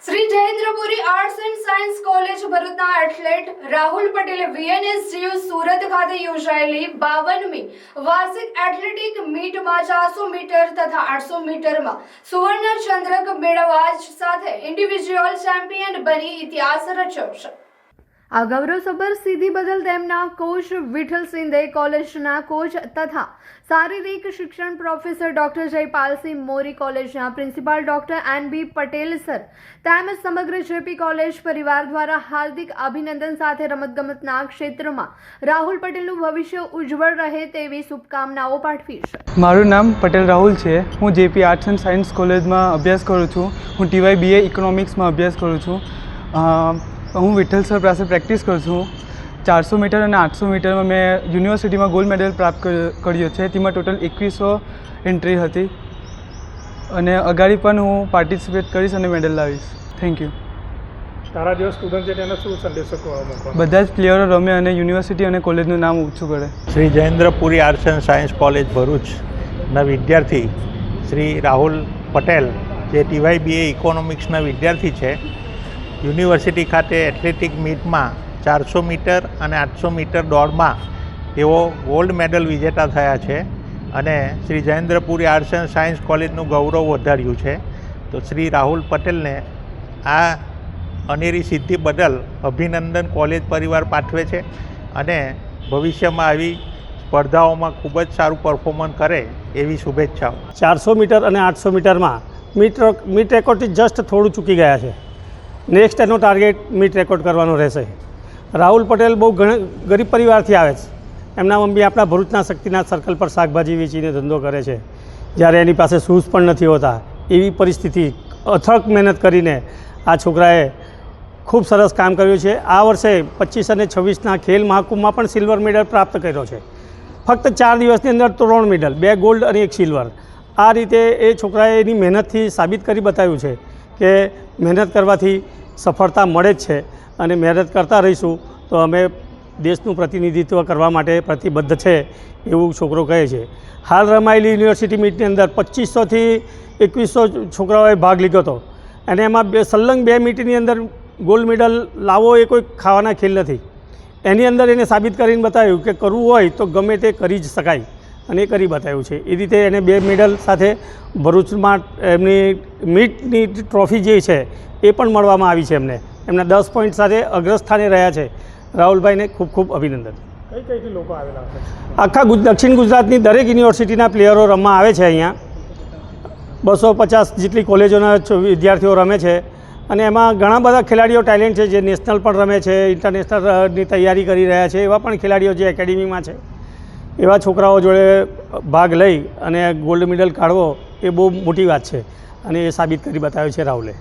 Shri Jayendrapuri arts and science college ભરૂચના athlete Rahul પટેલે VNSGU Surat ખાતે યોજાયેલી 52મી વાર્ષિક એથ્લેટિક મીટમાં 400 મીટર તથા 800 મીટરમાં સુવર્ણ ચંદ્રક મેળવવા સાથે ઇન્ડિવિડ્યુઅલ ચેમ્પિયન બની ઇતિહાસ રચ્યો છે। આ ગૌરવસભર સિદ્ધિ બદલ તેમના કોચ વિઠ્ઠલ સિંધે, કોલેજના કોચ તથા શારીરિક શિક્ષણ પ્રોફેસર ડોક્ટર જયપાલસિંહ મોરી, કોલેજના principal doctor NB Patel sir તેમજ સમગ્ર JP કોલેજ પરિવાર દ્વારા હાર્દિક અભિનંદન સાથે રમતગમતના ક્ષેત્રમાં રાહુલ પટેલનું ભવિષ્ય ઉજ્જવળ રહે તેવી શુભકામનાઓ પાઠવી છે। મારું નામ પટેલ રાહુલ છે। હું JP આર્ટ્સ એન્ડ સાયન્સ કોલેજમાં અભ્યાસ કરું છું। હું TY BA ઇકોનોમિક્સમાં અભ્યાસ કરું છું। હું વિઠ્ઠલ સર પાસે પ્રેક્ટિસ કરું છું। 400 મીટર અને 800 મીટરમાં મેં યુનિવર્સિટીમાં ગોલ્ડ મેડલ પ્રાપ્ત કર્યો છે। તેમાં ટોટલ 2100 એન્ટ્રી હતી અને અગાડી પણ હું પાર્ટિસિપેટ કરીશ અને મેડલ લાવીશ। Thank you. તારા જેવા સ્ટુડન્ટ છે તેને શું સંદેશો આપવા? બધા જ પ્લેયરો રમે અને યુનિવર્સિટી અને કોલેજનું નામ ઊંચું કરે। Shri Jayendrapuri arts and science college ભરૂચના વિદ્યાર્થી શ્રી રાહુલ પટેલ જે TY BA ઇકોનોમિક્સના વિદ્યાર્થી છે, યુનિવર્સિટી ખાતે એથ્લેટિક મીટમાં 400 મીટર અને 800 મીટર દોડમાં તેઓ ગોલ્ડ મેડલ વિજેતા થયા છે અને Shri Jayendrapuri arts and science કોલેજનું ગૌરવ વધાર્યું છે। તો શ્રી રાહુલ પટેલને આ અનેરી સિદ્ધિ બદલ અભિનંદન કોલેજ પરિવાર પાઠવે છે અને ભવિષ્યમાં આવી સ્પર્ધાઓમાં ખૂબ જ સારું પરફોર્મન્સ કરે એવી શુભેચ્છાઓ। 400 મીટર અને 800 મીટરમાં મીટ રેકોર્ડથી જસ્ટ થોડું ચૂકી ગયા છે। નેક્સ્ટ એનો ટાર્ગેટ મીટ રેકોર્ડ કરવાનો રહેશે। રાહુલ પટેલ બહુ ગરીબ પરિવારથી આવે છે। એમના મમ્મી આપણા ભરૂચના શક્તિનાથ સર્કલ પર શાકભાજી વેચીને ધંધો કરે છે, જ્યારે એની પાસે શૂઝ પણ નથી હોતા। એવી પરિસ્થિતિ અથક મહેનત કરીને આ છોકરાએ ખૂબ સરસ કામ કર્યું છે। આ વર્ષે 25 અને 26ના ખેલ મહાકુંભમાં પણ સિલ્વર મેડલ પ્રાપ્ત કર્યો છે। ફક્ત 4 દિવસની અંદર 3 મેડલ, 2 ગોલ્ડ અને 1 સિલ્વર। આ રીતે એ છોકરાએ એની મહેનતથી સાબિત કરી બતાવ્યું છે કે મહેનત કરવાથી સફળતા મળે જ છે અને મહેનત કરતા રહીશું તો અમે દેશનું પ્રતિનિધિત્વ કરવા માટે પ્રતિબદ્ધ છે એવું છોકરો કહે છે। હાલ રમાયેલી યુનિવર્સિટી મીટની અંદર 2500થી 2100 છોકરાઓએ ભાગ લીધો હતો અને એમાં સલંગ 2 મીટની અંદર ગોલ્ડ મેડલ લાવવો એ કોઈ ખાવાના ખેલ નથી। એની અંદર એને સાબિત કરીને બતાવ્યું કે કરવું હોય તો ગમે તે કરી જ શકાય અને એ કરી બતાવ્યું છે। એ રીતે એને 2 મેડલ સાથે ભરૂચમાં એમની મીટની ટ્રોફી જે છે એ પણ મળવામાં આવી છે। એમના 10 પોઈન્ટ સાથે અગ્રસ્થાને રહ્યા છે। રાહુલભાઈને ખૂબ ખૂબ અભિનંદન। કઈ લોકો આવેલા છે? આખા દક્ષિણ ગુજરાતની દરેક યુનિવર્સિટીના પ્લેયરો રમવા આવે છે। અહીંયા 250 જેટલી કોલેજોના વિદ્યાર્થીઓ રમે છે અને એમાં ઘણા બધા ખેલાડીઓ ટેલેન્ટ છે જે નેશનલ પણ રમે છે, ઇન્ટરનેશનલની તૈયારી કરી રહ્યા છે। એવા પણ ખેલાડીઓ જે એકેડેમીમાં છે, એવા છોકરાઓ જોડે ભાગ લઈ અને ગોલ્ડ મેડલ કાઢવો એ બહુ મોટી વાત છે અને એ સાબિત કરી બતાવ્યું છે રાહુલે।